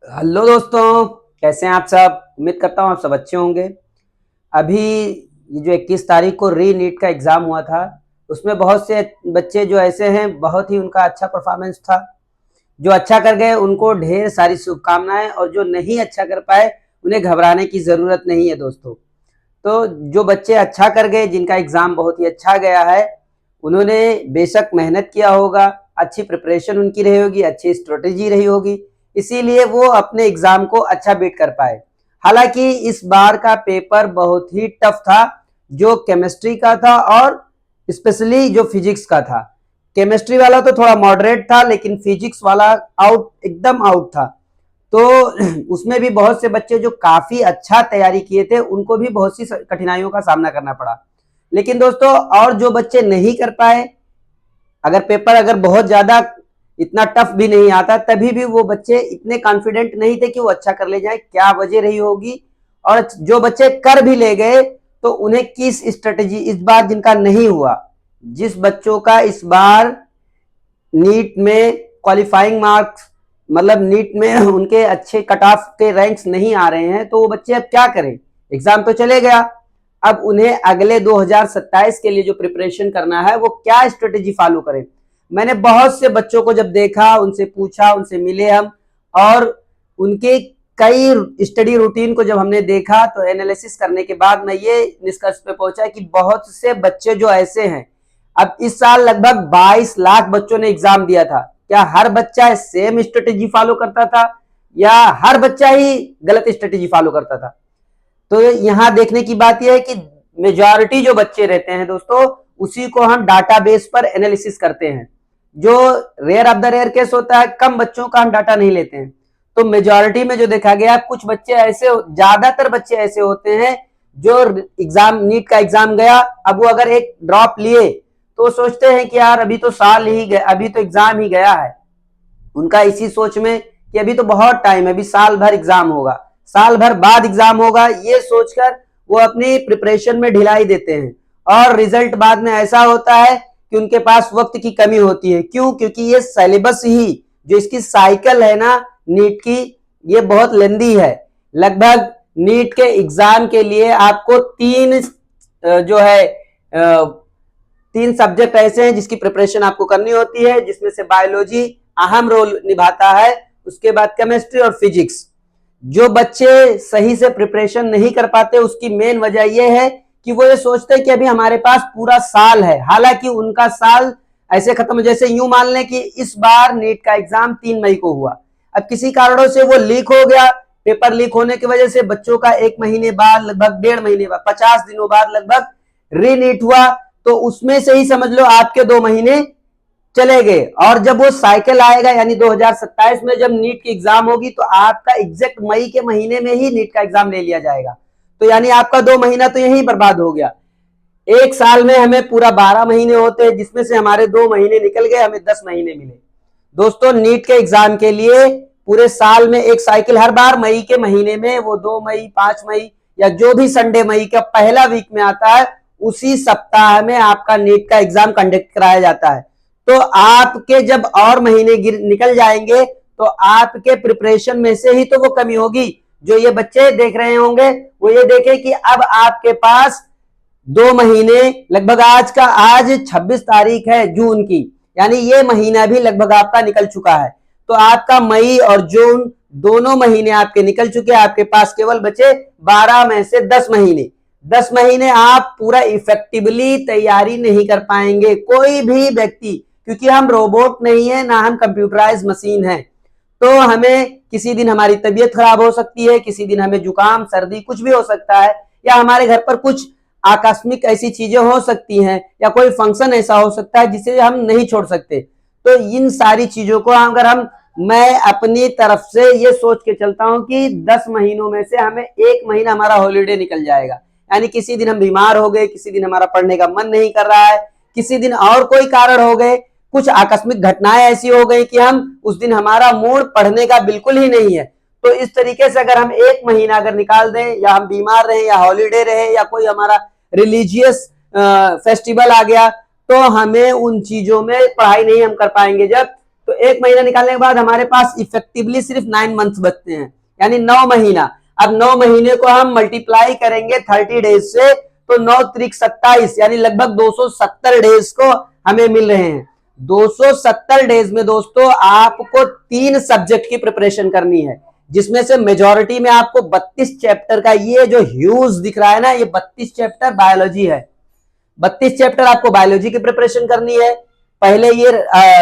Hello दोस्तों, कैसे हैं आप सब। उम्मीद करता हूँ आप सब अच्छे होंगे। अभी ये जो 21 तारीख को री नीट का एग्ज़ाम हुआ था, उसमें बहुत से बच्चे जो ऐसे हैं, बहुत ही उनका अच्छा परफॉर्मेंस था। जो अच्छा कर गए उनको ढेर सारी शुभकामनाएं, और जो नहीं अच्छा कर पाए उन्हें घबराने की ज़रूरत नहीं है दोस्तों। तो जो बच्चे अच्छा कर गए, जिनका एग्ज़ाम बहुत ही अच्छा गया है, उन्होंने बेशक मेहनत किया होगा, अच्छी प्रिपरेशन उनकी रही होगी, अच्छी स्ट्रेटेजी रही होगी, इसीलिए वो अपने एग्ज़ाम को अच्छा बीट कर पाए। हालांकि इस बार का पेपर बहुत ही टफ था, जो केमिस्ट्री का था और स्पेशली जो फिजिक्स का था। केमिस्ट्री वाला तो थोड़ा मॉडरेट था, लेकिन फिजिक्स वाला आउट, एकदम आउट था। तो उसमें भी बहुत से बच्चे जो काफी अच्छा तैयारी किए थे, उनको भी बहुत सी कठिनाइयों का सामना करना पड़ा। लेकिन दोस्तों, और जो बच्चे नहीं कर पाए, अगर पेपर अगर बहुत ज्यादा इतना टफ भी नहीं आता, तभी भी वो बच्चे इतने कॉन्फिडेंट नहीं थे कि वो अच्छा कर ले जाए। क्या वजह रही होगी, और जो बच्चे कर भी ले गए तो उन्हें किस स्ट्रेटेजी, इस बार जिनका नहीं हुआ, जिस बच्चों का इस बार नीट में क्वालिफाइंग मार्क्स, मतलब नीट में उनके अच्छे कट ऑफ के रैंक्स नहीं आ रहे हैं, तो वो बच्चे अब क्या करें। एग्जाम तो चले गया, अब उन्हें अगले 2027 के लिए जो प्रिपरेशन करना है, वो क्या स्ट्रेटेजी फॉलो करें। मैंने बहुत से बच्चों को जब देखा, उनसे पूछा, उनसे मिले हम, और उनके कई स्टडी रूटीन को जब हमने देखा, तो एनालिसिस करने के बाद मैं ये निष्कर्ष पे पहुंचा कि बहुत से बच्चे जो ऐसे हैं, अब इस साल लगभग 22 लाख बच्चों ने एग्जाम दिया था। क्या हर बच्चा सेम स्ट्रेटेजी फॉलो करता था, या हर बच्चा ही गलत स्ट्रेटेजी फॉलो करता था। तो यहां देखने की बात यह है कि मेजॉरिटी जो बच्चे रहते हैं दोस्तों, उसी को हम डाटाबेस पर एनालिसिस करते हैं। जो rare of the rare case होता है, कम बच्चों का हम डाटा नहीं लेते हैं। तो मेजॉरिटी में जो देखा गया, कुछ बच्चे ऐसे, ज्यादातर बच्चे ऐसे होते हैं जो एग्जाम, नीट का एग्जाम गया, अब वो अगर एक ड्रॉप लिए तो सोचते हैं कि यार अभी तो साल ही गया, अभी तो एग्जाम ही गया है। उनका इसी सोच में कि अभी तो बहुत टाइम है, अभी साल भर एग्जाम होगा, साल भर बाद एग्जाम होगा, ये सोचकर वो अपनी प्रिपरेशन में ढिलाई देते हैं। और रिजल्ट बाद में ऐसा होता है कि उनके पास वक्त की कमी होती है। क्यों? क्योंकि ये सिलेबस ही, जो इसकी साइकिल है ना नीट की, ये बहुत लेंदी है। लगभग नीट के एग्जाम के लिए आपको जो है 3 सब्जेक्ट ऐसे हैं जिसकी प्रिपरेशन आपको करनी होती है, जिसमें से बायोलॉजी अहम रोल निभाता है, उसके बाद केमिस्ट्री और फिजिक्स। जो बच्चे सही से प्रिपरेशन नहीं कर पाते, उसकी मेन वजह यह है कि वो ये सोचते हैं कि अभी हमारे पास पूरा साल है। हालांकि उनका साल ऐसे खत्म, जैसे यूं मान लें कि इस बार नीट का एग्जाम 3 मई को हुआ, अब किसी कारणों से वो लीक हो गया। पेपर लीक होने की वजह से बच्चों का 1 महीने बाद, लगभग 1.5 महीने बाद, 50 दिनों बाद लगभग री नीट हुआ। तो उसमें से ही समझ लो आपके 2 महीने चले गए। और जब वो साइकिल आएगा, यानी 2027 में जब नीट की एग्जाम होगी, तो आपका एग्जैक्ट मई के महीने में ही नीट का एग्जाम ले लिया जाएगा। तो यानी आपका 2 महीना तो यही बर्बाद हो गया। एक साल में हमें पूरा 12 महीने होते हैं, जिसमें से हमारे 2 महीने निकल गए, हमें 10 महीने मिले। दोस्तों, नीट के एग्जाम के लिए पूरे साल में एक साइकिल, हर बार मई के महीने में, वो 2 मई, 5 मई, या जो भी संडे मई का पहला वीक में आता है, उसी सप्ताह में आपका नीट का एग्जाम कंडक्ट कराया जाता है। तो आपके जब और महीने निकल जाएंगे, तो आपके प्रिपरेशन में से ही तो वो कमी होगी। जो ये बच्चे देख रहे होंगे, वो ये देखे कि अब आपके पास 2 महीने, लगभग आज 26 तारीख है जून की, यानी ये महीना भी लगभग आपका निकल चुका है। तो आपका मई और जून दोनों महीने आपके निकल चुके हैं, आपके पास केवल बचे 12 में से 10 महीने। 10 महीने आप पूरा इफेक्टिवली तैयारी नहीं कर पाएंगे, कोई भी व्यक्ति, क्योंकि हम रोबोट नहीं है, ना हम कंप्यूटराइज मशीन है। तो हमें किसी दिन हमारी तबीयत खराब हो सकती है, किसी दिन हमें जुकाम, सर्दी, कुछ भी हो सकता है, या हमारे घर पर कुछ आकस्मिक ऐसी चीजें हो सकती हैं, या कोई फंक्शन ऐसा हो सकता है जिसे हम नहीं छोड़ सकते। तो इन सारी चीजों को अगर मैं अपनी तरफ से ये सोच के चलता हूं कि 10 महीनों में से हमें 1 महीना हमारा हॉलीडे निकल जाएगा। यानी किसी दिन हम बीमार हो गए, किसी दिन हमारा पढ़ने का मन नहीं कर रहा है, किसी दिन और कोई कारण हो गए, कुछ आकस्मिक घटनाएं ऐसी हो गई कि हम उस दिन, हमारा मूड पढ़ने का बिल्कुल ही नहीं है। तो इस तरीके से अगर हम 1 महीना अगर निकाल दें, या हम बीमार रहे, या हॉलीडे रहे, या कोई हमारा रिलीजियस फेस्टिवल आ गया, तो हमें उन चीजों में पढ़ाई नहीं हम कर पाएंगे। जब तो 1 महीना निकालने के बाद हमारे पास इफेक्टिवली सिर्फ 9 मंथ्स बचते हैं, यानी 9 महीना। अब 9 महीने को हम मल्टीप्लाई करेंगे 30 डेज से, तो 9 त्रिक 27, यानी लगभग 270 डेज को हमें मिल रहे हैं। 270 डेज में दोस्तों आपको 3 सब्जेक्ट की प्रिपरेशन करनी है, जिसमें से मेजॉरिटी में आपको 32 चैप्टर का, ये जो ह्यूज दिख रहा है ना, ये 32 चैप्टर बायोलॉजी है। 32 चैप्टर आपको बायोलॉजी की प्रिपरेशन करनी है। पहले ये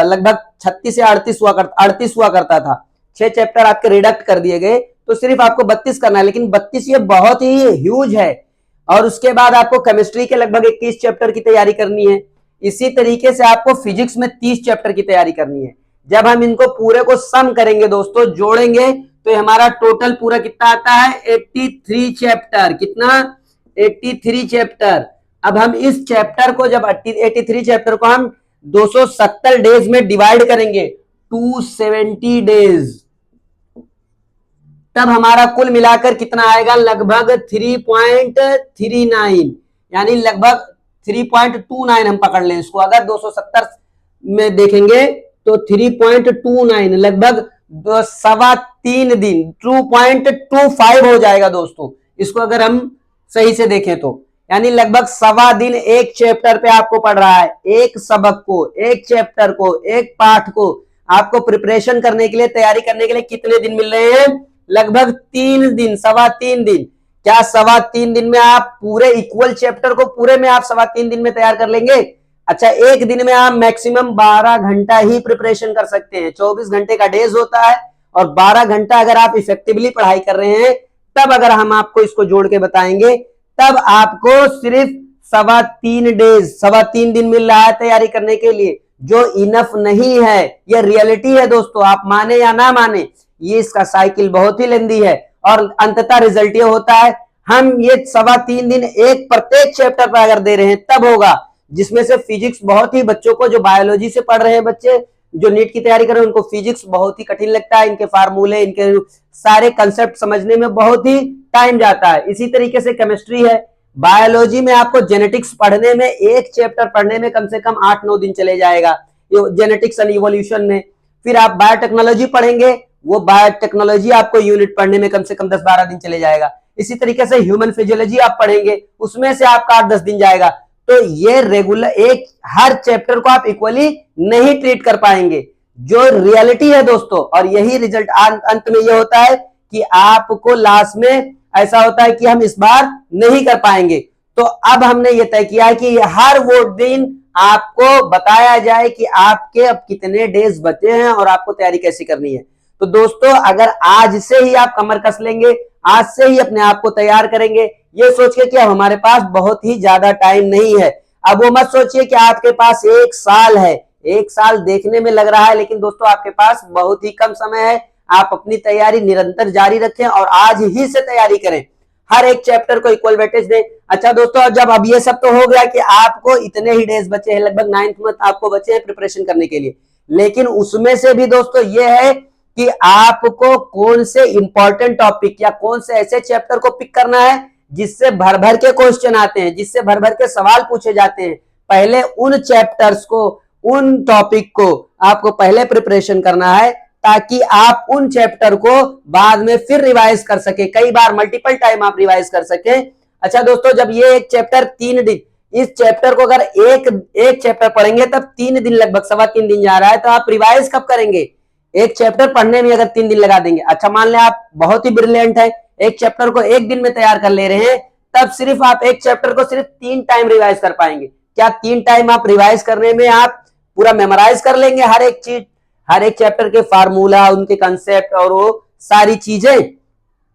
लगभग 36 से 38 हुआ करता था। 6 चैप्टर आपके रिडक्ट कर दिए गए, तो सिर्फ आपको 32 करना है, लेकिन 32 ये बहुत ही ह्यूज है। और उसके बाद आपको केमिस्ट्री के लगभग 21 चैप्टर की तैयारी करनी है। इसी तरीके से आपको फिजिक्स में 30 चैप्टर की तैयारी करनी है। जब हम इनको पूरे को सम करेंगे दोस्तों, जोड़ेंगे, तो हमारा टोटल पूरा कितना आता है, 83 चैप्टर। कितना? 83 चैप्टर। अब हम इस चैप्टर को, जब 83 चैप्टर को हम 270 डेज में डिवाइड करेंगे, 270 डेज, तब हमारा कुल मिलाकर कितना आएगा, लगभग 3.39, यानी लगभग 3.29 हम पकड़ लें इसको। अगर 270 में देखेंगे तो 3.29, लगभग 3.25 दिन, 2.25 हो जाएगा दोस्तों, इसको अगर हम सही से देखें तो। यानी लगभग 1.25 दिन एक चैप्टर पे आपको पढ़ रहा है। एक सबक को, एक चैप्टर को, एक पाठ को आपको प्रिपरेशन करने के लिए, तैयारी करने के लिए कितने दिन मिल रहे हैं? लगभग 3 दिन, 3.25 दिन। क्या 3.25 दिन में आप पूरे इक्वल चैप्टर को पूरे में आप 3.25 दिन में तैयार कर लेंगे? अच्छा, एक दिन में आप मैक्सिमम 12 घंटा ही प्रिपरेशन कर सकते हैं। 24 घंटे का डेज होता है, और 12 घंटा अगर आप इफेक्टिवली पढ़ाई कर रहे हैं, तब अगर हम आपको इसको जोड़ के बताएंगे, तब आपको सिर्फ 3.25 डेज, 3.25 दिन मिल रहा है तैयारी करने के लिए, जो इनफ नहीं है। यह रियलिटी है दोस्तों, आप माने या ना माने, ये इसका साइकिल बहुत ही लेंदी है। और अंततः रिजल्ट ये होता है, हम ये 3.25 दिन एक प्रत्येक चैप्टर पर अगर दे रहे हैं, तब होगा। जिसमें से फिजिक्स बहुत ही, बच्चों को जो बायोलॉजी से पढ़ रहे हैं, बच्चे जो नीट की तैयारी कर रहे हैं, उनको फिजिक्स बहुत ही कठिन लगता है। इनके फार्मूले, इनके सारे कंसेप्ट समझने में बहुत ही टाइम जाता है। इसी तरीके से केमिस्ट्री है। बायोलॉजी में आपको जेनेटिक्स पढ़ने में, एक चैप्टर पढ़ने में कम से कम 8-9 दिन चले जाएगा, जेनेटिक्स एंड इवोल्यूशन में। फिर आप बायोटेक्नोलॉजी पढ़ेंगे, वो बायोटेक्नोलॉजी आपको यूनिट पढ़ने में कम से कम 10-12 दिन चले जाएगा। इसी तरीके से ह्यूमन फिजियोलॉजी आप पढ़ेंगे, उसमें से आपका 8-10 दिन जाएगा। तो ये रेगुलर, एक हर चैप्टर को आप इक्वली नहीं ट्रीट कर पाएंगे, जो रियलिटी है दोस्तों। और यही रिजल्ट अंत में ये होता है कि आपको लास्ट में ऐसा होता है कि हम इस बार नहीं कर पाएंगे। तो अब हमने ये तय किया है कि हर वो दिन आपको बताया जाए कि आपके अब कितने डेज बचे हैं और आपको तैयारी कैसी करनी है। तो दोस्तों, अगर आज से ही आप कमर कस लेंगे, आज से ही अपने आप को तैयार करेंगे, ये सोच के कि अब हमारे पास बहुत ही ज्यादा टाइम नहीं है। अब वो मत सोचिए कि आपके पास 1 साल है। 1 साल देखने में लग रहा है, लेकिन दोस्तों आपके पास बहुत ही कम समय है। आप अपनी तैयारी निरंतर जारी रखें और आज ही से तैयारी करें। हर एक चैप्टर को इक्वल वेटेज दें। अच्छा दोस्तों, जब अब ये सब तो हो गया कि आपको इतने ही डेज बचे हैं, लगभग 9th मंथ आपको बचे हैं प्रिपरेशन करने के लिए, लेकिन उसमें से भी दोस्तों ये है कि आपको कौन से इंपॉर्टेंट टॉपिक या कौन से ऐसे चैप्टर को पिक करना है जिससे भर भर के क्वेश्चन आते हैं, जिससे भर भर के सवाल पूछे जाते हैं। पहले उन चैप्टर्स को, उन टॉपिक को आपको पहले प्रिपरेशन करना है, ताकि आप उन चैप्टर को बाद में फिर रिवाइज कर सके, कई बार मल्टीपल टाइम आप रिवाइज कर सके। अच्छा दोस्तों, जब ये एक चैप्टर 3 दिन, इस चैप्टर को अगर एक चैप्टर पढ़ेंगे तब 3 दिन, लगभग 3.25 दिन जा रहा है, तो आप रिवाइज कब करेंगे? एक चैप्टर पढ़ने में अगर 3 दिन लगा देंगे। अच्छा, मान लें आप बहुत ही ब्रिलियंट है, एक चैप्टर को 1 दिन में तैयार कर ले रहे हैं, तब सिर्फ आप एक चैप्टर को सिर्फ 3 टाइम रिवाइज कर पाएंगे। क्या 3 टाइम आप रिवाइज करने में आप पूरा मेमोराइज कर लेंगे हर एक चीज, हर एक चैप्टर के फार्मूला, उनके कंसेप्ट और वो सारी चीजें?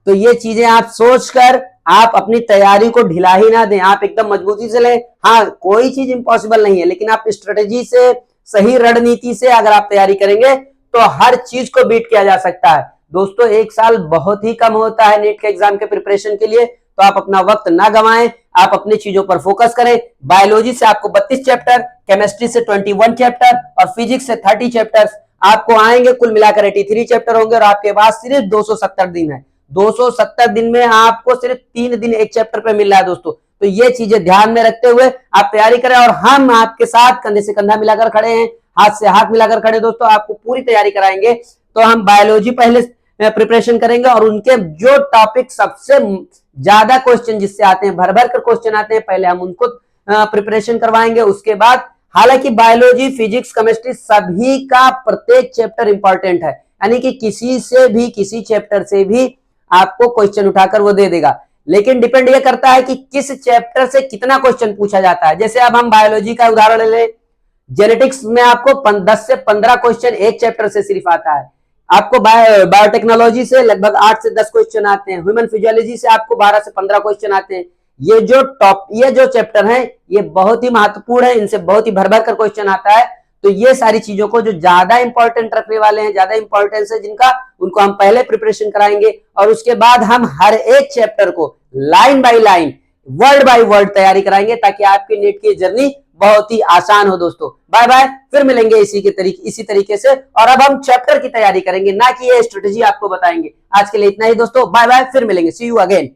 तो ये चीजें आप सोचकर आप अपनी तैयारी को ढिला ही ना दें, आप एकदम मजबूती से लें। हाँ, कोई चीज इंपॉसिबल नहीं है, लेकिन आप स्ट्रेटेजी से, सही रणनीति से अगर आप तैयारी करेंगे तो हर चीज को बीट किया जा सकता है। दोस्तों, 1 साल बहुत ही कम होता है नीट के एग्जाम के प्रिपरेशन के लिए, तो आप अपना वक्त ना गंवाएं, आप अपनी चीजों पर फोकस करें। बायोलॉजी से आपको 32 चैप्टर, केमिस्ट्री से 21 चैप्टर और फिजिक्स से 30 चैप्टर्स आपको आएंगे। कुल मिलाकर 83 चैप्टर होंगे और आपके पास सिर्फ 270 दिन है। 270 दिन में आपको सिर्फ 3 दिन एक चैप्टर पे मिल रहा है दोस्तों। तो ये चीजें ध्यान में रखते हुए आप तैयारी करें, और हम आपके साथ कंधे से कंधा मिलाकर खड़े हैं। हाथ से हाथ मिलाकर खड़े दोस्तों, आपको पूरी तैयारी कराएंगे। तो हम बायोलॉजी पहले प्रिपरेशन करेंगे और उनके जो टॉपिक सबसे ज्यादा क्वेश्चन जिससे आते हैं, भर भर कर क्वेश्चन आते हैं, पहले हम उनको प्रिपरेशन करवाएंगे। उसके बाद हालांकि बायोलॉजी, फिजिक्स, केमिस्ट्री सभी का प्रत्येक चैप्टर इंपॉर्टेंट है, यानी कि किसी से भी, किसी चैप्टर से भी आपको क्वेश्चन उठाकर वो दे देगा, लेकिन डिपेंड ये करता है कि किस चैप्टर से कितना क्वेश्चन पूछा जाता है। जैसे अब हम बायोलॉजी का उदाहरण ले लें, जेनेटिक्स में आपको 10 से 15 क्वेश्चन एक चैप्टर से सिर्फ आता है। आपको बायोटेक्नोलॉजी से लगभग 8 से 10 क्वेश्चन आते हैं। ह्यूमन फिजियोलॉजी से आपको 12 से 15 क्वेश्चन आते हैं। ये जो चैप्टर हैं ये बहुत ही महत्वपूर्ण है, इनसे बहुत ही भर भर कर क्वेश्चन आता है। तो ये सारी चीजों को जो ज्यादा इंपॉर्टेंट रखने वाले हैं, ज्यादा इंपॉर्टेंस है जिनका, उनको हम पहले प्रिपरेशन कराएंगे और उसके बाद हम हर एक चैप्टर को line by line, word by word तैयारी कराएंगे, ताकि आपकी नीट की जर्नी बहुत ही आसान हो दोस्तों। बाय बाय, फिर मिलेंगे इसी तरीके से। और अब हम चैप्टर की तैयारी करेंगे, ना कि ये स्ट्रेटेजी आपको बताएंगे। आज के लिए इतना ही दोस्तों, बाय बाय, फिर मिलेंगे, सी यू अगेन।